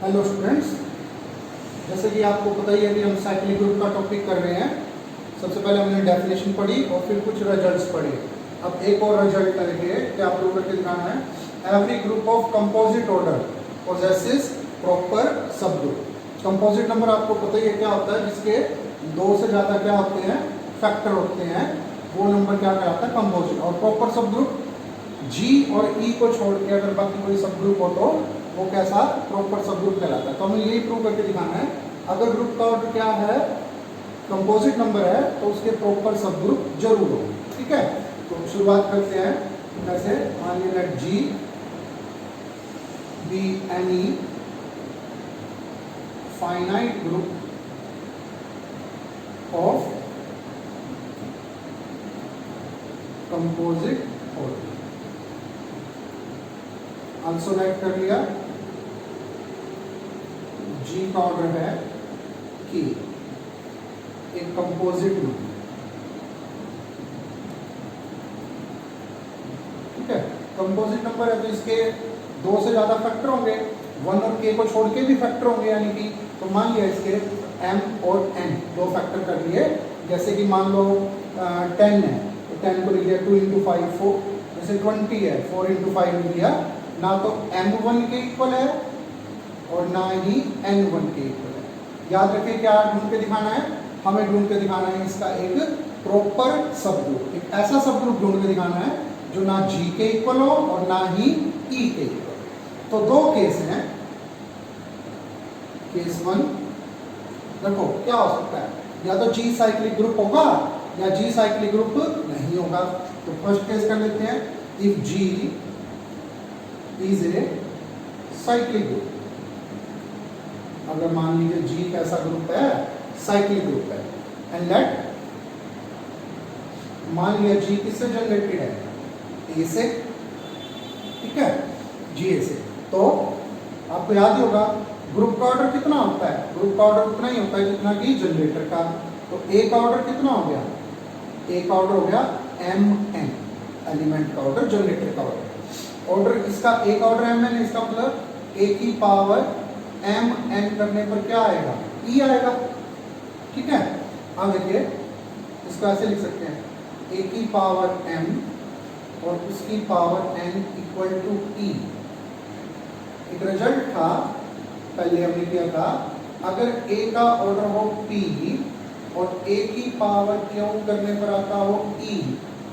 Hello students, जैसे कि आपको पता ही है कि हम साइक्लिक ग्रुप का टॉपिक कर रहे हैं। सबसे पहले हमने डेफिनेशन पढ़ी और फिर कुछ रिजल्ट्स पढ़े। अब एक और रिजल्ट करके क्या प्रूव करके दिखाना है। Every group of composite order possesses proper सब ग्रुप। कंपोजिट नंबर आपको पता ही है क्या होता है, जिसके दो से ज़्यादा क्या होते हैं, फैक्टर होते हैं, वो नंबर क्या कहलाता है, कंपोजिट। और प्रॉपर सब ग्रुप जी और ई को छोड़ के अगर बाकी कोई सब ग्रुप हो तो वो कैसा, प्रॉपर सब ग्रुप कहलाता है। तो हमें यही प्रूव करके दिखाना है, अगर ग्रुप का ऑर्डर क्या है, कंपोजिट नंबर है, तो उसके प्रॉपर सब ग्रुप जरूर हो। ठीक है, तो शुरुआत करते हैं। कैसे, मान लीजिए let G be any finite group of composite order. Answer write कर लिया। जी का ऑर्डर है कि एक कंपोजिट नंबर, ठीक है, कंपोजिट नंबर है तो इसके दो से ज्यादा फैक्टर होंगे, वन और के को छोड़ के भी फैक्टर होंगे, यानी कि तो मान लिया इसके एम और एन दो फैक्टर कर लिए। जैसे कि मान लो 10 है तो 10 को लिख दिया 2 इंटू 5 4, जैसे 20 है 4 इंटू 5 लिख दिया। ना तो m1 के इक्वल है और ना ही n1 के इक्वल है। याद रखें क्या ढूंढ के दिखाना है, हमें ढूंढ के दिखाना है इसका एक प्रॉपर सब ग्रुप, एक ऐसा सब ग्रुप ढूंढ के दिखाना है जो ना g के इक्वल हो और ना ही e के इक्वल। तो दो केस हैं। केस वन देखो क्या हो सकता है, या तो g साइक्लिक ग्रुप होगा या g साइक्लिक ग्रुप नहीं होगा। तो फर्स्ट केस कर लेते हैं, if g is a cyclic group. अगर मान लीजिए G कैसा ग्रुप है, साइक्लिक ग्रुप है, एंड लेट मान लिया G किससे जनरेटेड है, A से, ठीक है, G से। तो आपको याद ही होगा ग्रुप का ऑर्डर कितना होता है, ग्रुप का ऑर्डर उतना ही होता है जितना कि जनरेटर का। तो A का ऑर्डर कितना हो गया, A का ऑर्डर हो गया mn, एलिमेंट का ऑर्डर, जनरेटर का ऑर्डर। ऑर्डर इसका एक ऑर्डर एम एन, इसका मतलब ए की पावर एम एन करने पर क्या आएगा, ई आएगा। ठीक है, अब देखिए इसको ऐसे लिख सकते हैं, ए की पावर एम और उसकी पावर एन इक्वल टू ई। एक रिजल्ट था पहले हमने किया था, अगर ए का ऑर्डर हो पी और ए की पावर क्यू करने पर आता हो ई,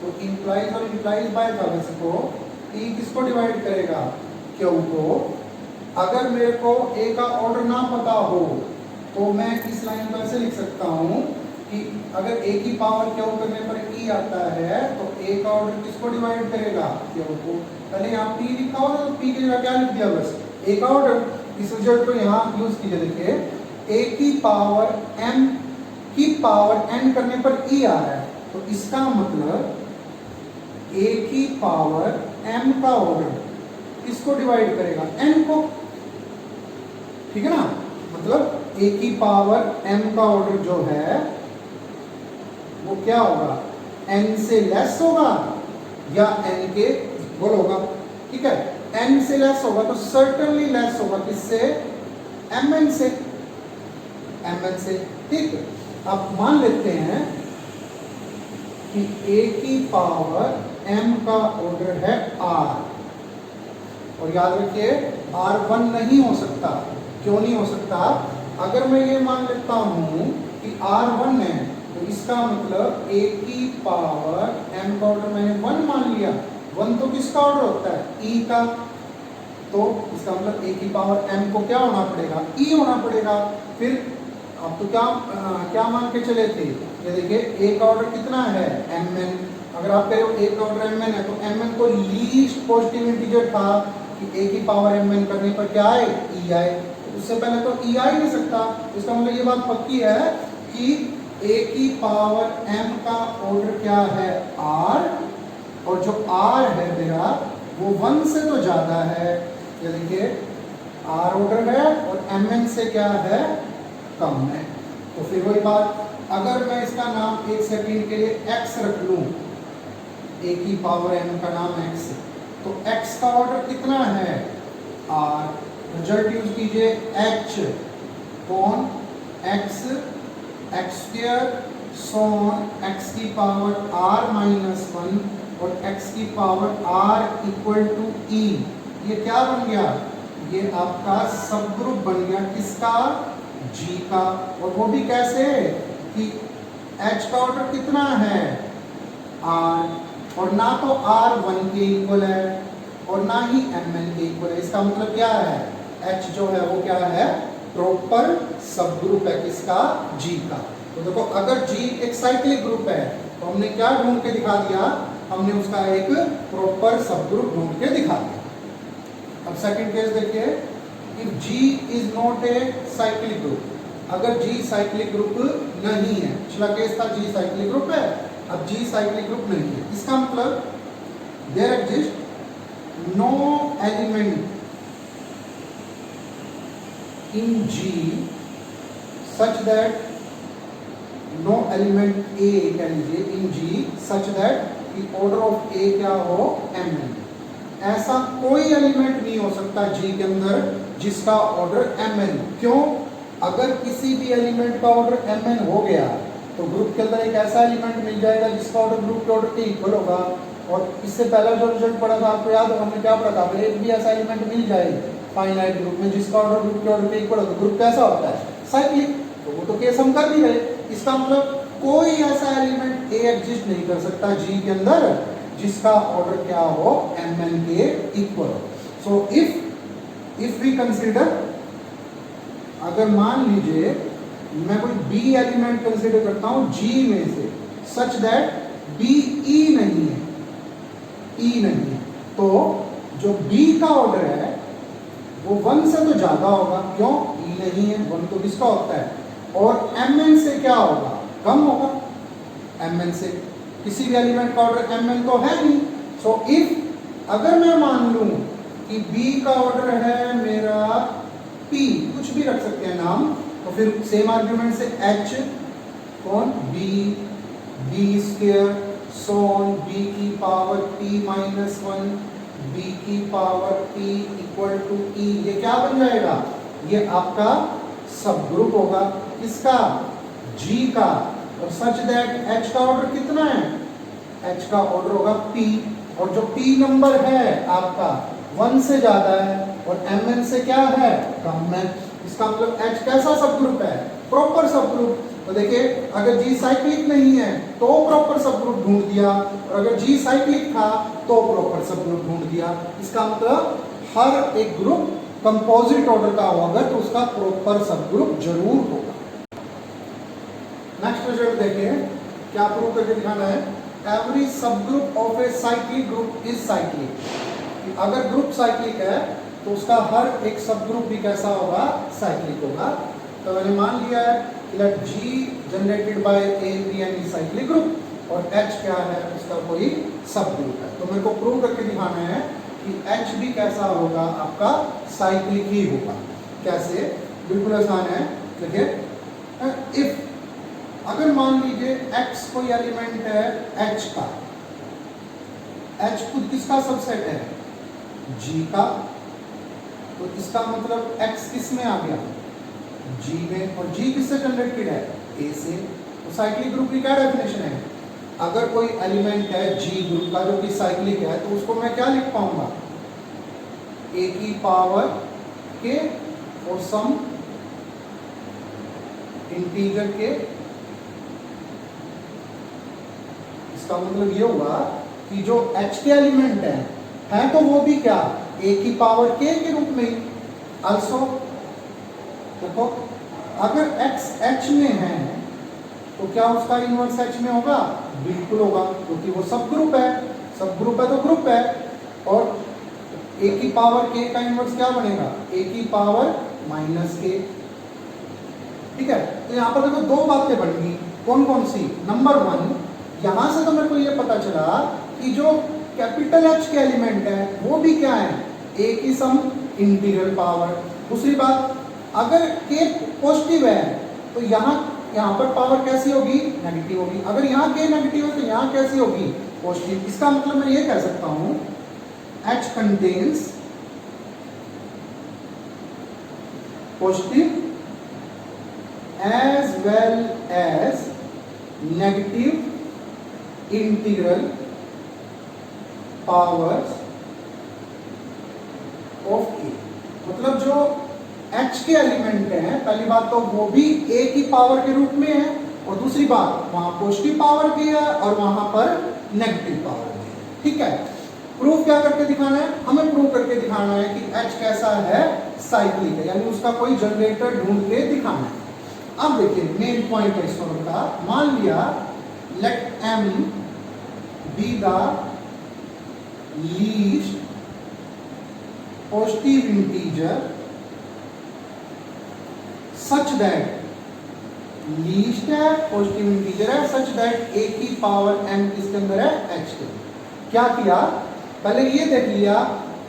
तो इंप्लाइज और इंप्लाइज बाय था वैसे को ई किसको डिवाइड करेगा, क्यू को। अगर मेरे को ए का ऑर्डर ना पता हो तो मैं इस लाइन को ऐसे लिख सकता हूं कि अगर ए की पावर क्यू करने पर ई आता है तो ए का ऑर्डर किसको डिवाइड करेगा, क्यू को। पहले यहाँ पी लिखा हो तो पी की जगह क्या लिख दिया, बस ए का ऑर्डर। इस रिजल्ट को यहाँ यूज कीजिए, देखिए ए की पावर एम की पावर एन करने पर ई आ रहा है, तो इसका मतलब ए की पावर एम का ऑर्डर किसको डिवाइड करेगा, एन को। ठीक है ना, मतलब ए की पावर एम का ऑर्डर जो है वो क्या होगा, एन से लेस होगा या एन के इक्वल होगा। ठीक है, एन से लेस होगा तो सर्टेनली लेस होगा किससे, एम एन से, एम एन से। ठीक है, अब मान लेते हैं कि ए की पावर m का ऑर्डर है r, और याद रखिए r1 नहीं हो सकता। क्यों नहीं हो सकता, अगर मैं ये मान लेता हूं कि r1 है तो इसका मतलब a की पावर m का ऑर्डर मैंने 1 मान लिया। 1 तो किसका ऑर्डर होता है, e का, तो इसका मतलब a की पावर m को क्या होना पड़ेगा, e होना पड़ेगा। फिर अब तो क्या मान के चले थे, ये देखिए a का ऑर्डर कितना है, mn। अगर आप कह रहे हो a का ऑर्डर mn है तो mn को लीस्ट पॉजिटिव इंटीजर था कि a की पावर mn करने पर क्या आए, e आए। तो उससे पहले तो e आ ही नहीं सकता। इसका मतलब ये बात पक्की है कि a की पावर m का ऑर्डर क्या है, r, और जो r है मेरा वो 1 से तो ज्यादा है। ये देखिए r ऑर्डर है और mn से क्या है, कम है। तो फिर वही बात, अगर मैं इसका नाम एक सेकंड के लिए x रख लूं, a की पावर m का नाम x, तो x का ऑर्डर कितना है, r, रिजल्ट यूज कीजिए h कौन x x square so on x की पावर r माइनस 1 और x की power r equal to e। ये क्या बन गया? ये आपका सब ग्रुप बन गया किसका? G का। और वो भी कैसे कि h का ऑर्डर कितना है? r, और ना तो r 1 के इक्वल है और ना ही mn के इक्वल है। इसका मतलब क्या है? h जो है वो क्या है? प्रॉपर सब ग्रुप है किसका? G का। तो देखो अगर G एक साइक्लिक ग्रुप है तो हमने क्या ढूंढ के दिखा दिया? हमने उसका एक प्रॉपर सब ग्रुप ढूंढ के दिखा दिया। अब सेकंड केस देखिए, if G is not a cyclic group, अगर G साइक्लिक ग्रुप नहीं है, पिछला केस था G साइक्लिक ग्रुप है, अब G साइक्लिक ग्रुप नहीं है, इसका मतलब there exist no element in G such that no element A कह लीजिए in G such that the order of A क्या हो? mn। ऐसा कोई एलिमेंट नहीं हो सकता G के अंदर जिसका ऑर्डर mn। क्यों? अगर किसी भी एलिमेंट का ऑर्डर mn हो गया तो ग्रुप के अंदर एक ऐसा एलिमेंट मिल जाएगा जिसका ऑर्डर ग्रुप के ऑर्डर के इक्वल होगा। और इससे पहला जो रिजल्ट पढ़ा था आपको याद होगा, हमने क्या पढ़ा था? अगर एक भी ऐसा एलिमेंट मिल जाए फाइनाइट ग्रुप में जिसका ऑर्डर ग्रुप के ऑर्डर के इक्वल हो तो ग्रुप कैसा होता है? साइक्लिक। तो वो तो केस हम कर नहीं रहे। इसका मतलब कोई ऐसा एलिमेंट A एग्जिस्ट नहीं कर सकता G के अंदर जिसका ऑर्डर क्या हो? mn के इक्वल हो। सो इफ वी कंसीडर, अगर मान लीजिए मैं कोई B एलिमेंट कंसीडर करता हूं G में से सच दैट B E नहीं है, E नहीं है, तो जो B का ऑर्डर है वो 1 से तो ज्यादा होगा। क्यों? E नहीं है, 1 तो किसका होता है? और mn से क्या होगा? कम होगा। mn से किसी भी एलिमेंट का ऑर्डर mn तो है नहीं। सो इफ अगर मैं मान लूं कि B का ऑर्डर है मेरा P, कुछ भी रख सकते हैं नाम, तो फिर सेम आर्ग्यूमेंट से h कौन? B स्क्वायर सॉन B की पावर P माइनस 1 B की power P equal to E। ये क्या बन जाएगा? ये आपका सब ग्रुप होगा किसका? G का। और सच दैट H का ऑर्डर कितना है? H का ऑर्डर होगा P, और जो P नंबर है आपका 1 से ज्यादा है और mn से क्या है? कम है। इसका मतलब H कैसा सब ग्रुप है? प्रॉपर सब ग्रुप। तो देखिए अगर G साइक्लिक नहीं है तो प्रॉपर सब ग्रुप ढूंढ दिया, और अगर G साइक्लिक था तो प्रॉपर सब ग्रुप ढूंढ दिया। इसका मतलब हर एक ग्रुप कंपोजिट ऑर्डर का होगा तो उसका प्रॉपर सब ग्रुप जरूर होगा। नेक्स्ट रिजल्ट देखिए, क्या प्रूव करके दिखाना है? एवरी सब group of a cyclic group is cyclic. अगर ग्रुप साइक्लिक है तो उसका हर एक सब ग्रुप भी कैसा होगा? साइक्लिक होगा। तो मैंने मान लिया है कि let G generated by A B and E cyclic group और H क्या है? उसका कोई सब ग्रुप है। तो मेरे को प्रूव करके दिखाना है कि H भी कैसा होगा? आपका साइक्लिक ही होगा। कैसे? बिल्कुल आसान है। देखिए इफ अगर मान लीजिए X कोई एलिमेंट है H का, H खुद किसका सबसेट है? G का। तो इसका मतलब X किस में आ गया? G में। और G किससे जनरेटेड है? A से। तो साइक्लिक ग्रुप की क्या डेफिनेशन है? अगर कोई एलिमेंट है G ग्रुप का जो कि साइक्लिक है तो उसको मैं क्या लिख पाऊंगा? A की पावर K और सम इंटीजर K। इसका मतलब ये हुआ कि जो H के एलिमेंट है तो वो भी क्या? A की पावर K के रूप में। also देखो अगर X H में है तो क्या उसका इनवर्स H में होगा? बिल्कुल होगा, क्योंकि वो सब ग्रुप है। सब ग्रुप है तो ग्रुप है। और A की पावर K का इनवर्स क्या बनेगा? A की पावर माइनस K। ठीक है। तो यहाँ पर देखो दो बातें बन गई। कौन कौन सी? नंबर 1, यहां से तो मेरे को ये पता चला कि जो कैपिटल H के एलिमेंट है वो भी क्या है? A की सम इंटीग्रल पावर। दूसरी बात, अगर K पॉजिटिव है तो यहाँ पर पावर कैसी होगी? नेगेटिव होगी। अगर यहाँ K नेगेटिव है तो यहाँ कैसी होगी? पॉजिटिव। इसका मतलब मैं ये कह सकता हूँ H contains positive as well as negative integral powers of A। मतलब जो H के एलिमेंट हैं, पहली बात तो वो भी A की पावर के रूप में है, और दूसरी बात वहां पॉजिटिव पावर भी है और वहां पर नेगेटिव पावर भी है। ठीक है, प्रूफ क्या करके दिखाना है? हमें प्रूव करके दिखाना है कि H कैसा है, साइक्लिक है, यानी उसका कोई जनरेटर ढूंढ के दिखाना है। अब देखिए मेन पॉइंट है इस फॉर्मूले का। मान लिया let m be the least positive integer such that, least है, पॉजिटिव इंटीजर है, सच दैट a की पावर m किसके अंदर है, h के अंदर। क्या किया, पहले ये देख लिया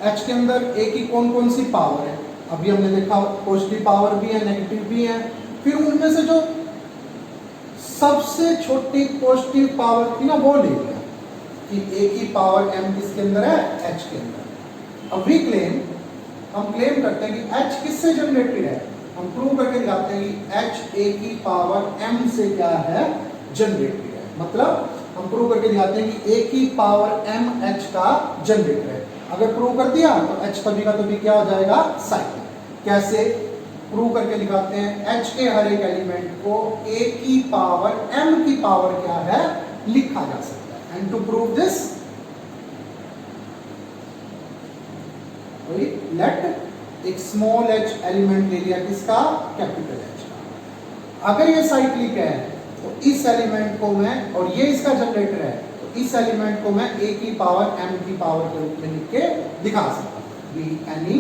h के अंदर a की कौन कौन सी पावर है। अभी हमने देखा पॉजिटिव पावर भी है, नेगेटिव भी है। फिर उनमें से जो सबसे छोटी पॉजिटिव पावर थी ना, वो ले लिया कि a की पावर m किसके अंदर है, h के अंदर। अब हम क्लेम करते हैं कि h किससे जनरेटेड है। हम प्रूव करके दिखाते हैं कि h a की पावर m से क्या है, जनरेटेड है। मतलब हम प्रूव करके दिखाते हैं कि a की पावर m h का जनरेटर है। अगर प्रूव कर दिया तो h तभी का तभी क्या हो जाएगा, साइक्लिक। कैसे प्रूव करके दिखाते हैं? h के हर एक एलिमेंट को a की पावर m की पावर क्या है, लिखा जा सकता है। And to prove this let एक स्मॉल h एलिमेंट ले लिया, किसका, कैपिटल H का। अगर ये साइक्लिक है तो इस एलिमेंट को मैं, और ये इसका जनरेटर है, तो इस एलिमेंट को मैं a की पावर m की पावर के रूप में लिख के दिखा सकता हूं। Be any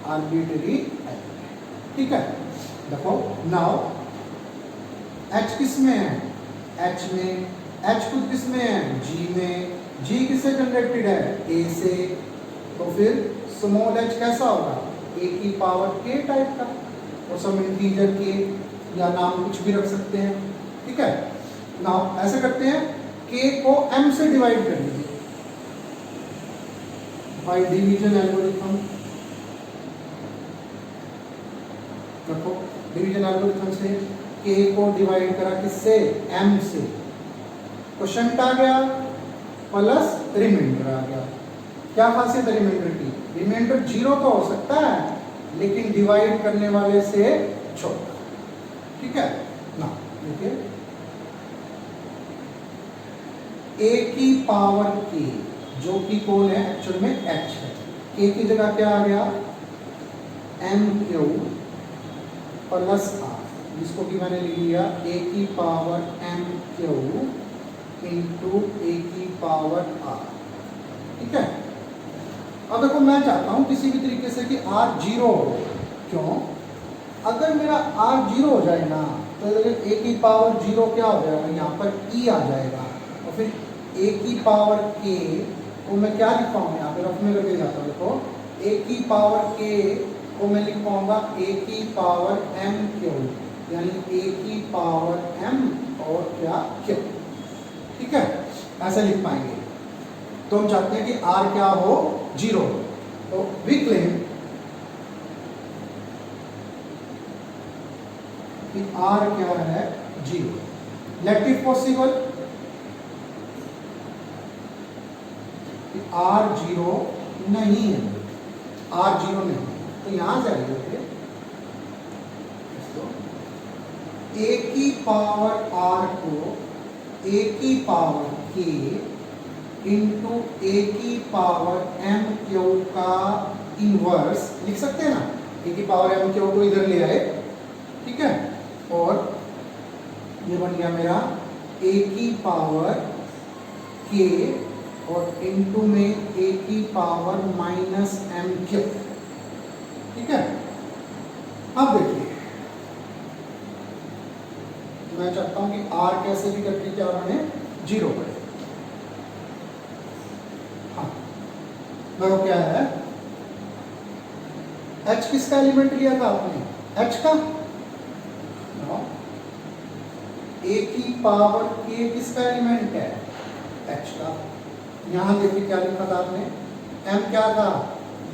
arbitrary element. ठीक है, देखो नाउ h किस में है, h में, h खुद किस में है, g में। g किससे जनरेटेड है, a से। तो फिर स्मॉल h कैसा होगा, a की पावर k टाइप का, और सम इंटीजर k, या नाम कुछ भी रख सकते हैं। ठीक है, नाउ ऐसे करते हैं, k को m से डिवाइड कर लीजिए बाय डिवीजन एल्गोरिथम। देखो डिवीजन एल्गोरिथम से k को डिवाइड करा किससे, m से, क्वोशंट आ गया प्लस रिमाइंडर आ गया। क्या खासियत है रिमाइंडर की, रिमाइंडर 0 तो हो सकता है लेकिन डिवाइड करने वाले से छोटा। ठीक है ना, देखिए a की पावर k, जो कि कौन है, एक्चुअल में h है। k की जगह क्या आ गया, m क्यू प्लस r, जिसको कि मैंने लिख लिया a की पावर m क्यू इंटू a की पावर r। ठीक है, अब देखो मैं चाहता हूं किसी भी तरीके से कि r 0 हो। क्यों, अगर मेरा r 0 हो जाए ना, तो a की पावर 0 क्या हो जाएगा, यहाँ पर e आ जाएगा, और फिर a की पावर k को मैं क्या लिख पाऊंगा, यहाँ पे रफ में करके जाता हूँ। देखो a की पावर k को मैं लिख पाऊंगा a की पावर m क्यू, यानी a की पावर m और क्या q। ठीक है, ऐसे लिख पाएंगे। तो हम चाहते हैं कि r क्या हो, 0। तो वी क्लेम कि r क्या है, 0। लेट इफ पॉसिबल r 0 नहीं है, r 0 नहीं, तो यहां जाइए a की पावर r को a की पावर k इंटू a की पावर m क्यू का इनवर्स लिख सकते हैं ना। a की पावर m क्यू को इधर ले आए, ठीक है, और ये बन गया मेरा a की पावर k और इंटू में a की पावर माइनस m क्यू। ठीक है, अब देखिए मैं चाहता हूं कि r कैसे भी करके क्या बने, 0 बने। हाँ, वो क्या है, h किसका एलिमेंट लिया था आपने, h का। a की पावर k किसका एलिमेंट है, h का। यहां देखिए क्या लिखा था आपने, m क्या था,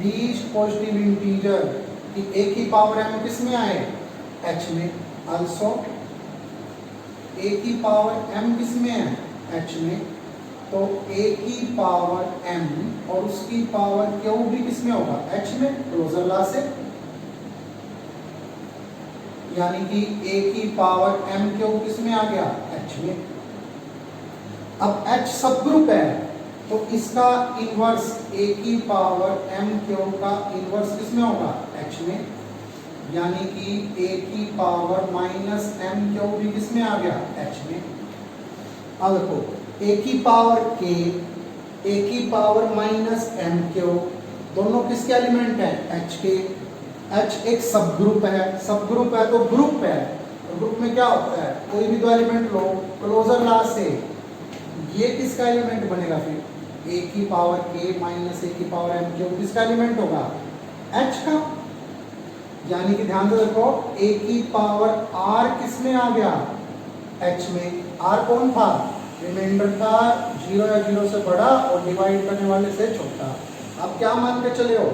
लीस्ट पॉजिटिव इंटीजर कि a की पावर m किस में आए, h में। आल्सो a की पावर m किस में है, h में। तो a की पावर m और उसकी पावर q भी किस में होगा, h में, क्लोजर लॉ से। यानी कि a की पावर m q किस में आ गया, h में। अब h सब ग्रुप है तो इसका इनवर्स a की पावर m q का इनवर्स किस में होगा, h में। यानी कि a की पावर माइनस m q भी किस में आ गया, h में। अब देखो a की पावर k, a की पावर माइनस m q दोनों किसके एलिमेंट है, h के। h एक सब ग्रुप है तो ग्रुप है, और ग्रुप में क्या होता है, कोई भी दो एलिमेंट लो, क्लोजर लॉ से ये किसका एलिमेंट बनेगा, फिर a की पावर k माइनस a की पावर m q किसका एलिमेंट होगा, h का। यानी कि ध्यान से देखो a की पावर r किस में आ गया, h में। r कौन था, रिमाइंडर था, 0 या 0 से बड़ा और डिवाइड करने वाले से छोटा। अब क्या मान के चले हो,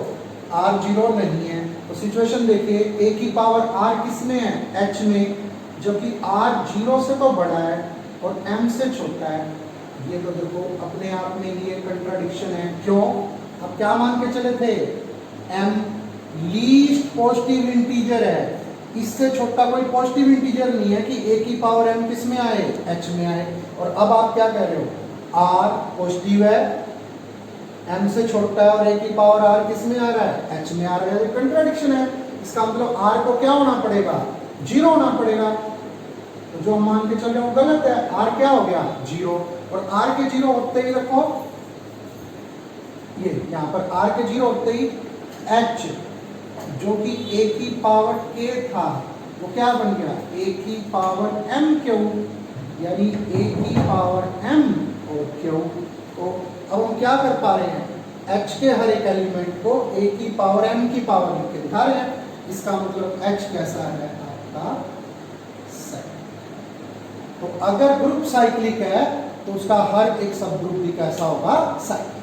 r 0 नहीं है तो सिचुएशन देखिए, a की पावर r किस में है, h में, जबकि r 0 से तो बड़ा है और m से छोटा है। ये तो देखो अपने आप में ये कंट्राडिक्शन है, क्यों। अब क्या मान के चले थे, m लीस्ट पॉजिटिव इंटीजर है, इससे छोटा कोई पॉजिटिव इंटीजर नहीं है कि a की पावर m किस में आए, h में आए। और अब आप क्या कह रहे हो, r पॉजिटिव है, m से छोटा है और a की पावर r किस में आ रहा है, h में आ रहा है। कंट्राडिक्शन है, इसका मतलब r को क्या होना पड़ेगा, 0 होना पड़ेगा। तो जो हम मान के चल रहे हो गलत है, r क्या हो गया, 0। और r के 0 होते ही देखो ये यहाँ पर r के 0 होते ही h जो कि a की पावर k था वो क्या बन गया, a की पावर m q, यानी a की पावर m और q। तो अब हम क्या कर पा रहे हैं, h के हर एक एलिमेंट को a की पावर m की पावर लिख के दिखा रहे हैं। इसका मतलब h कैसा है आपका, तो अगर ग्रुप साइक्लिक है तो उसका हर एक सब ग्रुप भी कैसा होगा, साइक्लिक।